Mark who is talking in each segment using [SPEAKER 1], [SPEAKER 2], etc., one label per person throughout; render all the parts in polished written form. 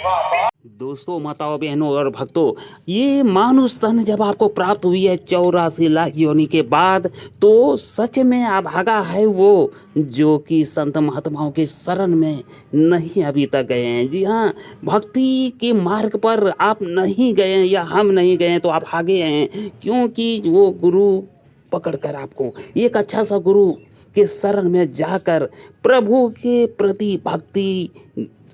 [SPEAKER 1] दोस्तों, माताओं, बहनों और भक्तों, ये मानुष तन जब आपको प्राप्त हुई है 84 लाख योनि के बाद, तो सच में अभागा है वो जो कि संत महात्माओं के शरण में नहीं अभी तक गए हैं। जी हाँ, भक्ति के मार्ग पर आप नहीं गए हैं या हम नहीं गए हैं तो आप आगे हैं, क्योंकि वो गुरु पकड़कर आपको एक अच्छा सा गुरु के शरण में जाकर प्रभु के प्रति भक्ति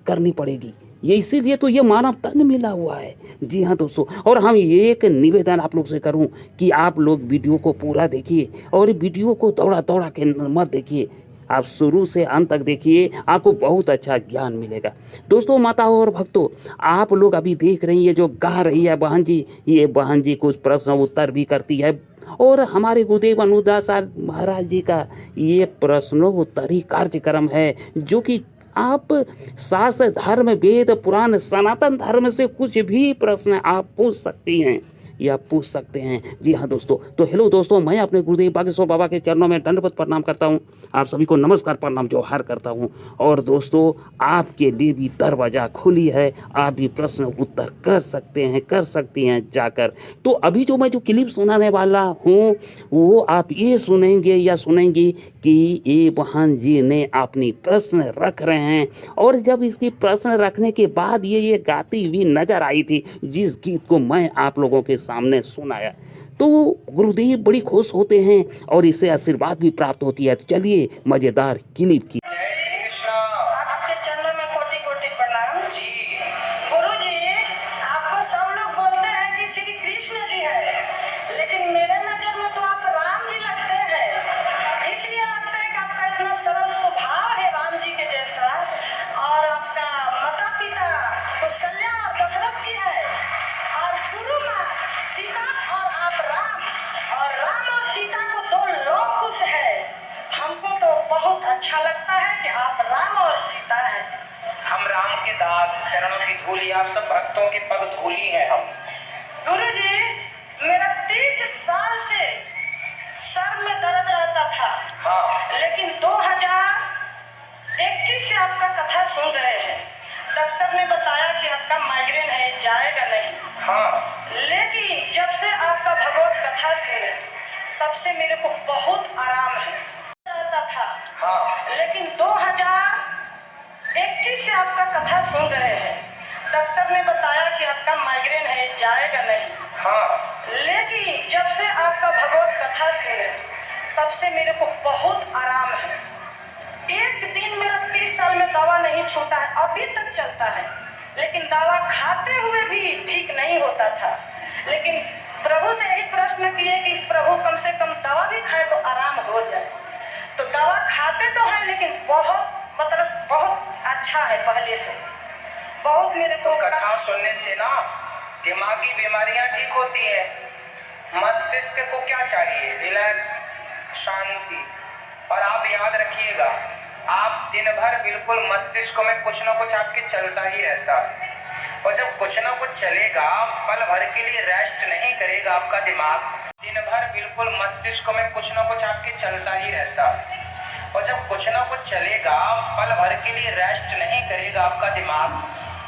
[SPEAKER 1] करनी पड़ेगी। ये इसीलिए तो ये मानव तन मिला हुआ है। जी हाँ दोस्तों, और हम एक निवेदन आप लोग से करूं कि आप लोग वीडियो को पूरा देखिए और वीडियो को दौड़ा दौड़ा के मत देखिए, आप शुरू से अंत तक देखिए, आपको बहुत अच्छा ज्ञान मिलेगा। दोस्तों, माताओं और भक्तों, आप लोग अभी देख रही है जो गा रही है बहन जी, ये बहन जी कुछ प्रश्न उत्तर भी करती है और हमारे गुरुदेव अनुदास महाराज जी का ये प्रश्नोत्तरी कार्यक्रम है जो कि आप शास्त्र, धर्म, वेद, पुराण, सनातन धर्म से कुछ भी प्रश्न आप पूछ सकती हैं या पूछ सकते हैं। जी हाँ दोस्तों, तो हेलो दोस्तों, मैं अपने गुरुदेव बागेश्वर बाबा के चरणों में दंडवत प्रणाम करता हूँ। आप सभी को नमस्कार, प्रणाम, जोहार करता हूँ। और दोस्तों, आपके लिए भी दरवाज़ा खुली है, आप भी प्रश्न उत्तर कर सकते हैं, कर सकती हैं जाकर। तो अभी जो मैं जो क्लिप सुनाने वाला हूँ वो आप ये सुनेंगे या सुनेंगी कि ये बहन जी ने अपनी प्रश्न रख रहे हैं, और जब इसकी प्रश्न रखने के बाद ये गाती हुई नजर आई थी, जिस गीत को मैं आप लोगों के सामने सुनाया, तो गुरुदेव बड़ी खुश होते हैं और इससे आशीर्वाद भी प्राप्त होती है। तो चलिए मजेदार क्लिप की।
[SPEAKER 2] आपके चरणों में कोटि कोटि प्रणाम जी। गुरु जी, आपको सब लोग बोलते हैं कि श्री कृष्ण जी है, लेकिन मेरे नजर में तो आप राम जी लगते हैं। इसलिए लगता है कि आपका इतना सरल स्वभाव है राम जी के जैसा, और आपका माता पिता कौशल्या और दशरथ जी है, और गुरु माँ सीता और आप राम, और राम और सीता को दो लोग खुश है। हमको तो बहुत अच्छा लगता है कि आप राम और सीता हैं।
[SPEAKER 3] हम राम के दास, चरणों की धूली, आप सब भक्तों के पग धूली हैं हम।
[SPEAKER 2] गुरु जी, मेरा 30 साल से सर में दर्द रहता था।
[SPEAKER 3] हाँ।
[SPEAKER 2] लेकिन 2021 से आपका कथा सुन रहे हैं। डॉक्टर ने बताया कि आपका माइग्रेन है, जाएगा नहीं।
[SPEAKER 3] हाँ।
[SPEAKER 2] लेकिन जब से आपका भगवत कथा सुने, तब से मेरे को बहुत आराम है। रहता था।
[SPEAKER 3] हाँ।
[SPEAKER 2] लेकिन 2021 से आपका कथा सुन रहे हैं। डॉक्टर ने बताया कि आपका माइग्रेन है, जाएगा नहीं।
[SPEAKER 3] हाँ।
[SPEAKER 2] लेकिन जब से आपका भगवत कथा सुने, तब से मेरे को बहुत आराम है। एक दिन मेरा 30 साल में दवा नहीं छूटा है, अभी तक चलता है, लेकिन दवा खाते हुए भी ठीक नहीं होता था। लेकिन प्रभु से यही प्रश्न किए कि प्रभु कम से कम दवा भी खाए तो आराम हो जाए। तो दवा खाते तो हैं, लेकिन बहुत अच्छा है पहले से। बहुत मेरे को
[SPEAKER 3] कथा सुनने से ना दिमागी बीमारियां ठीक होती है। मस्तिष्क को क्या चाहिए? रिलैक्स, शांति। और आप याद रखिएगा, आप दिन भर बिल्कुल मस्तिष्क में कुछ ना कुछ आपके चलता ही रहता, और जब कुछ ना कुछ चलेगा, पल भर के लिए रेस्ट नहीं करेगा आपका दिमाग। दिन भर बिल्कुल मस्तिष्क में कुछ ना कुछ आपके चलता ही रहता, और जब कुछ ना कुछ चलेगा, पल भर के लिए रेस्ट नहीं करेगा आपका दिमाग,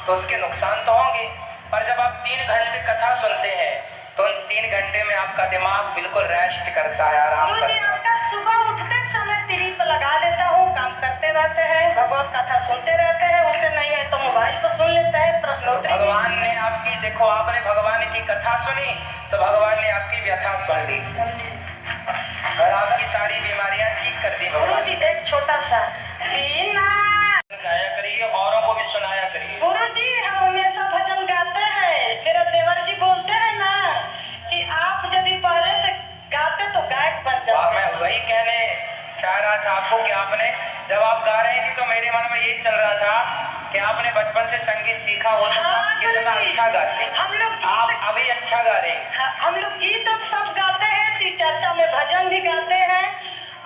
[SPEAKER 3] तो उसके नुकसान तो होंगे। पर जब आप 3 घंटे कथा सुनते हैं, तो उन 3 घंटे में आपका दिमाग बिल्कुल रेस्ट करता है, आराम करता है।
[SPEAKER 2] आपका सुबह उठते समय टीवी पर लगा देता हूँ, काम करते रहते हैं, भगवत कथा सुनते रहते हैं, उससे नहीं है तो मोबाइल पर सुन लेते हैं प्रश्नोत्तरी।
[SPEAKER 3] भगवान ने आपकी, देखो आपने भगवान की कथा सुनी तो भगवान ने आपकी व्यथा सुन ली और आपकी सारी बीमारियां ठीक कर दी।
[SPEAKER 2] गुरु जी, एक छोटा सा बीना
[SPEAKER 3] गाया करिए, औरों को भी सुनाया करिए।
[SPEAKER 2] गुरु जी, हम हमेशा भजन गाते हैं। मेरा देवर जी बोलते हैं ना कि आप यदि पहले से गाते तो गायक बन जाते।
[SPEAKER 3] मैं वही कहने चाह रहा था आपको कि आपने जब आप गा रही थी तो मेरे मन में यही चल रहा था कि आपने बचपन से संगीत सीखा होता।
[SPEAKER 2] हाँ,
[SPEAKER 3] कितना अच्छा गाते
[SPEAKER 2] हम लोग।
[SPEAKER 3] आप अभी अच्छा गा रहे हैं।
[SPEAKER 2] हाँ, हम लोग गीत तो सब गाते हैं, शिव चर्चा में भजन भी गाते हैं।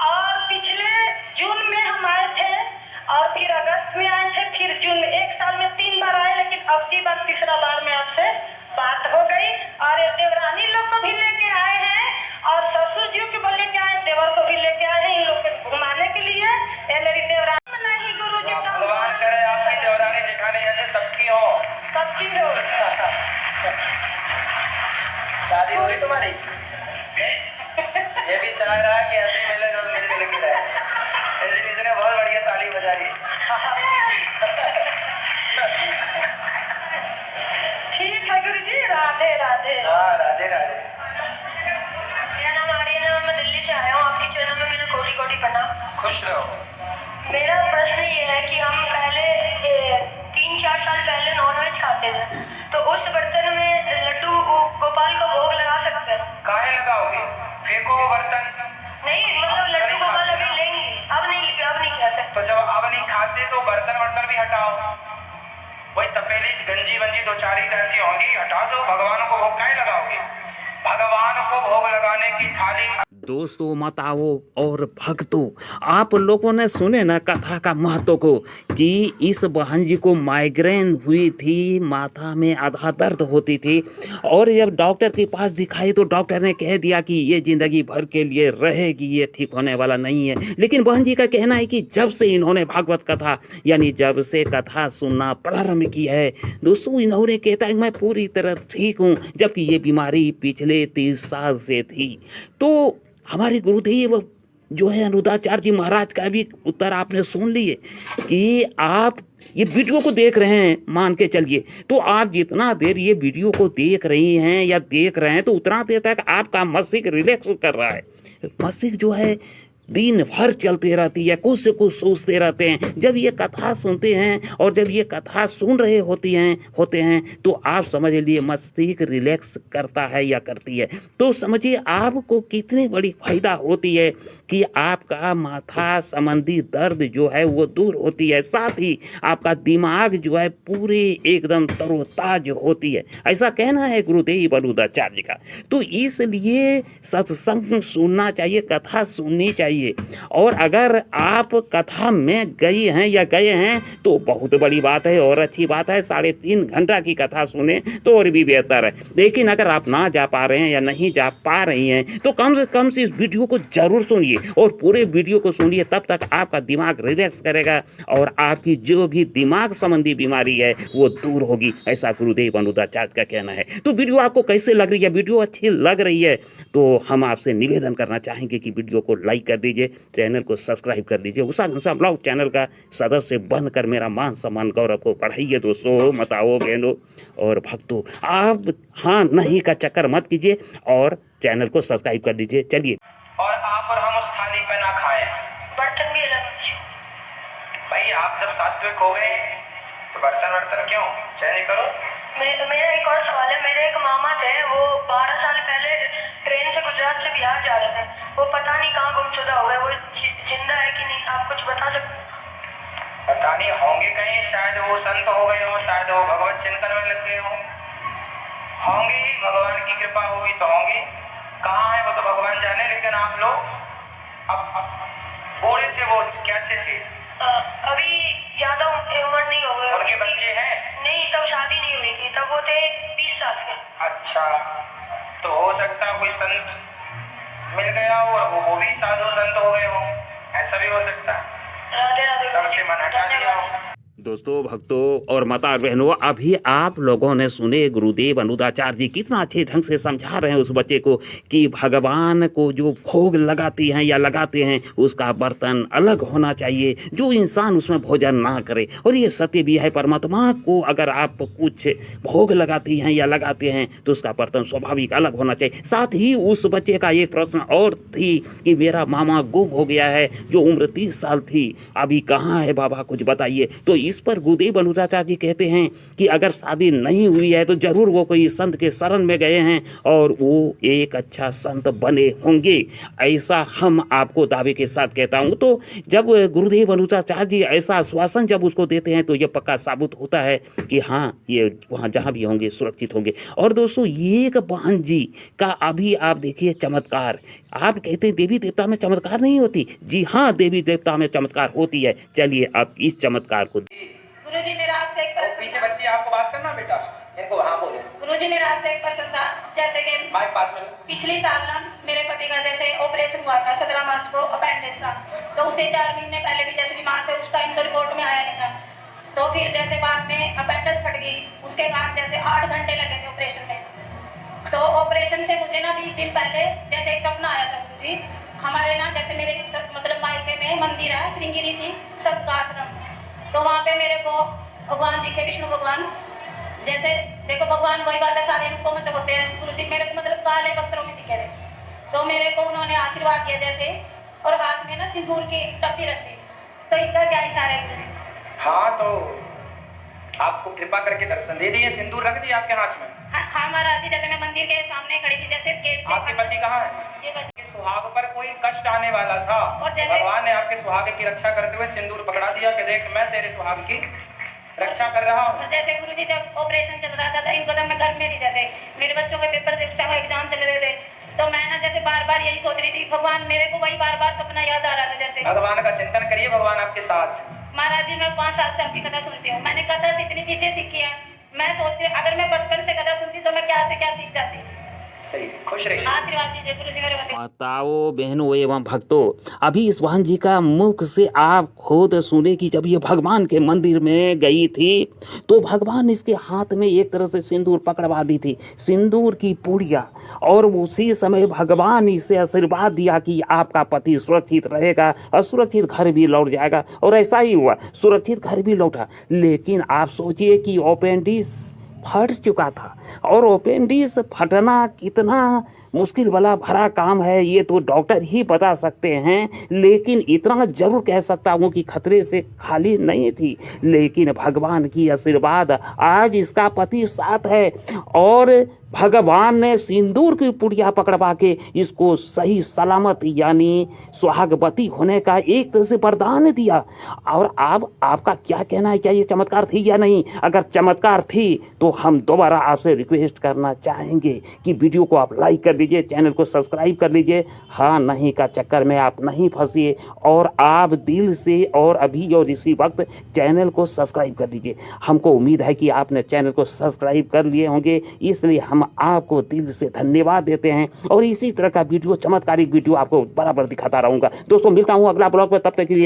[SPEAKER 2] और पिछले जून में हम आए थे, और फिर अगस्त में आए थे, फिर जून में। 1 साल में 3 बार आए, लेकिन अब की बार तीसरा बार में आपसे बात हो गई। और देवरानी लोग को भी लेके आए हैं, और ससुर जी को भी लेके आए, देवर को भी लेके आए हैं, इन लोग को घुमाने के लिए। ये मेरी देवरानी नहीं, गुरु जी
[SPEAKER 3] भगवान करे आपकी देवरानी जेठानी ऐसे सबकी हो।
[SPEAKER 2] राधे राधे।
[SPEAKER 3] हाँ राधे राधे।
[SPEAKER 2] मेरा नाम आर्यन है और मैं दिल्ली से आया हूँ। आपके चैनल में मेरा कोटि कोटि प्रणाम।
[SPEAKER 3] खुश रहो।
[SPEAKER 2] मेरा प्रश्न ये है कि हम पहले 3-4 साल पहले नॉनवेज खाते थे, तो उस बर्तन में लड्डू गोपाल का भोग लगा सकते हैं?
[SPEAKER 3] काहे लगाओगे? फेंको वो बर्तन।
[SPEAKER 2] नहीं, मतलब लड्डू गोपाल अभी लेंगे, अब नहीं खाते।
[SPEAKER 3] तो जब अब नहीं खाते तो बर्तन वर्तन भी हटाओ। वही तपेली गंजी वंजी दो चार ही ऐसी होंगी, हटा दो। भगवान को भोग काहे लगाओगे? भगवान को भोग लगाने की थाली।
[SPEAKER 1] दोस्तों, माताओं और भक्तों, आप लोगों ने सुने ना कथा का महत्व को, कि इस बहन जी को माइग्रेन हुई थी, माथा में आधा दर्द होती थी, और जब डॉक्टर के पास दिखाई तो डॉक्टर ने कह दिया कि ये जिंदगी भर के लिए रहेगी, ये ठीक होने वाला नहीं है। लेकिन बहन जी का कहना है कि जब से इन्होंने भागवत कथा यानी जब से कथा सुनना प्रारंभ किया है दोस्तों, इन्होंने कहता है मैं पूरी तरह ठीक हूँ, जबकि ये बीमारी पिछले 30 साल से थी। तो हमारे गुरुदेव जो है अनुदाचार्य जी महाराज का भी उत्तर आपने सुन लिए कि आप ये वीडियो को देख रहे हैं, मान के चलिए, तो आप जितना देर ये वीडियो को देख रही हैं या देख रहे हैं, तो उतना देर तक आपका मस्तिष्क रिलैक्स कर रहा है। मस्तिष्क जो है दिन भर चलते रहती है, कुछ से कुछ सोचते रहते हैं। जब ये कथा सुनते हैं और जब ये कथा सुन रहे होते हैं तो आप समझ लीजिए मस्तिष्क रिलैक्स करता है या करती है। तो समझिए आपको कितनी बड़ी फायदा होती है कि आपका माथा संबंधी दर्द जो है वो दूर होती है, साथ ही आपका दिमाग जो है पूरे एकदम तरोताज होती है, ऐसा कहना है गुरुदेव अनुदाचार्य का। तो इसलिए सत्संग सुनना चाहिए, कथा सुननी चाहिए। और अगर आप कथा में गई हैं या गए हैं तो बहुत बड़ी बात है और अच्छी बात है, 3.5 घंटा की कथा सुने तो और भी बेहतर है। लेकिन अगर आप ना जा पा रहे हैं या नहीं जा पा रही हैं तो कम से कम इस वीडियो को जरूर सुनिए और पूरे वीडियो को सुनिए, तब तक आपका दिमाग रिलैक्स करेगा और आपकी जो भी दिमाग संबंधी बीमारी है वो दूर होगी, ऐसा गुरुदेव अनुदाचार्य का कहना है। तो वीडियो आपको कैसे लग रही है? वीडियो अच्छी लग रही है तो हम आपसे निवेदन करना चाहेंगे कि वीडियो को लाइक कर दीजिए, चैनल को सब्सक्राइब कर दीजिए, उषा घनश्याम ब्लॉग चैनल का सदस्य बनकर मेरा मान सम्मान गौरव को बढ़ाइए। दोस्तों, माताओं, बहनों और भक्तों, आप हाँ नहीं का चक्कर मत कीजिए और चैनल को सब्सक्राइब कर दीजिए। चलिए।
[SPEAKER 3] और आप और हम उस थाली पे ना खाएं।
[SPEAKER 2] बर्तन भी अलग।
[SPEAKER 3] भाई आप जब सात्विक हो गए तो बर्तन वर्तन क्यों? चेंज करो।
[SPEAKER 2] मेरा एक और सवाल है। मेरे एक मामा थे, वो 12 साल पहले ट्रेन से गुजरात से बिहार जा रहे थे, वो पता नहीं कहाँ गुमशुदा हो गए। वो जिंदा है कि नहीं, आप कुछ बता सकते?
[SPEAKER 3] पता नहीं, होंगे कहीं, शायद वो संत हो गए हो, शायद वो भगवत चिंतन में लग गए होंगे ही, भगवान की कृपा होगी तो होंगे। कहाँ है वो तो भगवान जाने। लेकिन आप लोग अब बूढ़े थे, वो कैसे थे?
[SPEAKER 2] अभी ज्यादा उम्र नहीं हो गई।
[SPEAKER 3] उनके बच्चे हैं?
[SPEAKER 2] नहीं, तब शादी नहीं हुई थी, तब वो थे 20 साल के।
[SPEAKER 3] अच्छा, तो हो सकता है कोई संत मिल गया हो और वो भी साधु संत हो गए हो, ऐसा भी हो सकता है।
[SPEAKER 2] राधे राधे।
[SPEAKER 3] सबसे मन हटा दिया हो।
[SPEAKER 1] दोस्तों, भक्तों और माता बहनों, अभी आप लोगों ने सुने गुरुदेव अनुदाचार्य जी कितना अच्छे ढंग से समझा रहे हैं उस बच्चे को कि भगवान को जो भोग लगाती हैं या लगाते हैं उसका बर्तन अलग होना चाहिए, जो इंसान उसमें भोजन ना करे। और ये सत्य भी है, परमात्मा को अगर आप कुछ भोग लगाती हैं या लगाते हैं तो उसका बर्तन स्वाभाविक अलग होना चाहिए। साथ ही उस बच्चे का एक प्रश्न और थी कि मेरा मामा गुम हो गया है, जो उम्र 30 साल थी, अभी कहाँ है बाबा, कुछ बताइए। तो इस पर गुरुदेव अनुदाचार्य जी कहते हैं कि अगर शादी नहीं हुई है तो जरूर वो कोई संत के शरण में गए हैं और वो एक अच्छा संत बने होंगे, ऐसा हम आपको दावे के साथ कहता हूँ। तो जब गुरुदेव अनुदाचार्य जी ऐसा आश्वासन जब उसको देते हैं तो ये पक्का साबित होता है कि हाँ, ये वहाँ जहाँ भी होंगे सुरक्षित होंगे। और दोस्तों, एक बहन जी का अभी आप देखिए चमत्कार। आप कहते हैं देवी देवता में चमत्कार नहीं होती, जी हाँ, देवी देवता में चमत्कार होती है। चलिए अब इस चमत्कार को।
[SPEAKER 2] गुरुजी, मेरा आपसे एक प्रश्न।
[SPEAKER 3] पीछे बच्चे आपको बात करना बेटा, इनको हाँ बोलो।
[SPEAKER 2] गुरुजी, मेरा आपसे एक प्रश्न था। जैसे कि
[SPEAKER 3] माइक पास में।
[SPEAKER 2] पिछले साल ना मेरे पति का जैसे ऑपरेशन हुआ था 17 मार्च को अपेंडिक्स का, तो उससे 4 महीने पहले भी जैसे बीमार थे, उस टाइम तो रिपोर्ट में आया नहीं था। तो फिर जैसे बाद में अपेंडिक्स फट गई, उसके कारण जैसे 8 घंटे लगे थे ऑपरेशन में। तो ऑपरेशन से मुझे ना 20 दिन पहले जैसे एक सपना आया था गुरुजी। हमारे ना जैसे मेरे मतलब मायके में मंदिर है श्रृंगी ऋषि सबका आश्रम, तो वहाँ पे मेरे को भगवान दिखे, विष्णु भगवान। जैसे देखो
[SPEAKER 4] को भगवान वही बात है सारे रूपों में तो होते हैं। गुरुजी मेरे को मतलब काले वस्त्रों में दिखे थे, तो मेरे को उन्होंने आशीर्वाद दिया जैसे, और हाथ में ना सिंदूर की टप्पी रख दी। तो इसका क्या इशारा है गुरुजी?
[SPEAKER 3] हाँ, तो आपको कृपा करके दर्शन दे दिए, सिंदूर रख दिया आपके हाथ में।
[SPEAKER 4] हाँ महाराज जी, जैसे मैं मंदिर के सामने खड़ी थी, जैसे गेट पे
[SPEAKER 3] आपके पति कहाँ है?
[SPEAKER 4] ये बच्चे
[SPEAKER 3] आपके सुहाग पर कोई कष्ट आने वाला था,
[SPEAKER 4] और जैसे-
[SPEAKER 3] भगवान ने आपके सुहाग की रक्षा करते हुए सिंदूर पकड़ा दिया कि देख मैं तेरे सुहाग की रक्षा कर रहा हूँ।
[SPEAKER 4] और जैसे गुरुजी जब ऑपरेशन चल रहा था इनको, तब मैं घर में थी, जैसे मेरे बच्चों के पेपर से एक्स्ट्रा एग्जाम चल रहे थे, तो मैं ना जैसे बार बार यही सोच रही थी, भगवान मेरे को वही बार बार सपना याद आ रहा था। जैसे
[SPEAKER 3] भगवान का चिंतन करिए, भगवान आपके साथ।
[SPEAKER 4] महाराज जी मैं 5 साल से आपकी कथा सुनती हूँ, मैंने कथा से इतनी चीजें सीखी है। मैं सोचती हूँ अगर मैं बचपन से कथा सुनती तो मैं क्या से क्या सीख जाती।
[SPEAKER 3] सही, खुश रहिए।
[SPEAKER 4] आशीर्वाद दीजिए गुरुजी मेरे को।
[SPEAKER 1] माताओं, बहनों एवं भक्तों, अभी स्वान जी का मुख से आप खुद सुने कि जब ये भगवान के मंदिर में गई थी तो भगवान इसके हाथ में एक तरह से सिंदूर पकड़वा दी थी, सिंदूर की पुड़िया, और उसी समय भगवान इसे आशीर्वाद दिया कि आपका पति सुरक्षित रहेगा और सुरक्षित घर भी लौट जाएगा। और ऐसा ही हुआ, सुरक्षित घर भी लौटा। लेकिन आप सोचिए कि अपेंडिक्स फट चुका था, और अपेंडिक्स फटना कितना मुश्किल वाला भरा काम है ये तो डॉक्टर ही बता सकते हैं। लेकिन इतना जरूर कह सकता हूँ कि खतरे से खाली नहीं थी। लेकिन भगवान की आशीर्वाद, आज इसका पति साथ है और भगवान ने सिंदूर की पुड़िया पकड़वा के इसको सही सलामत यानी सुहागवती होने का एक तरह से वरदान दिया। और अब आपका क्या कहना है, क्या ये चमत्कार थी या नहीं? अगर चमत्कार थी तो हम दोबारा आपसे रिक्वेस्ट करना चाहेंगे कि वीडियो को आप लाइक कर दीजिए, चैनल को सब्सक्राइब कर लीजिए। हाँ नहीं का चक्कर में आप नहीं फंसिए, और आप दिल से और अभी और इसी वक्त चैनल को सब्सक्राइब कर लीजिए। हमको उम्मीद है कि आपने चैनल को सब्सक्राइब कर लिए होंगे, इसलिए हम आपको दिल से धन्यवाद देते हैं। और इसी तरह का वीडियो, चमत्कारिक वीडियो आपको बराबर दिखाता रहूंगा। दोस्तों मिलता हूँ अगला ब्लॉग में, तब तक के लिए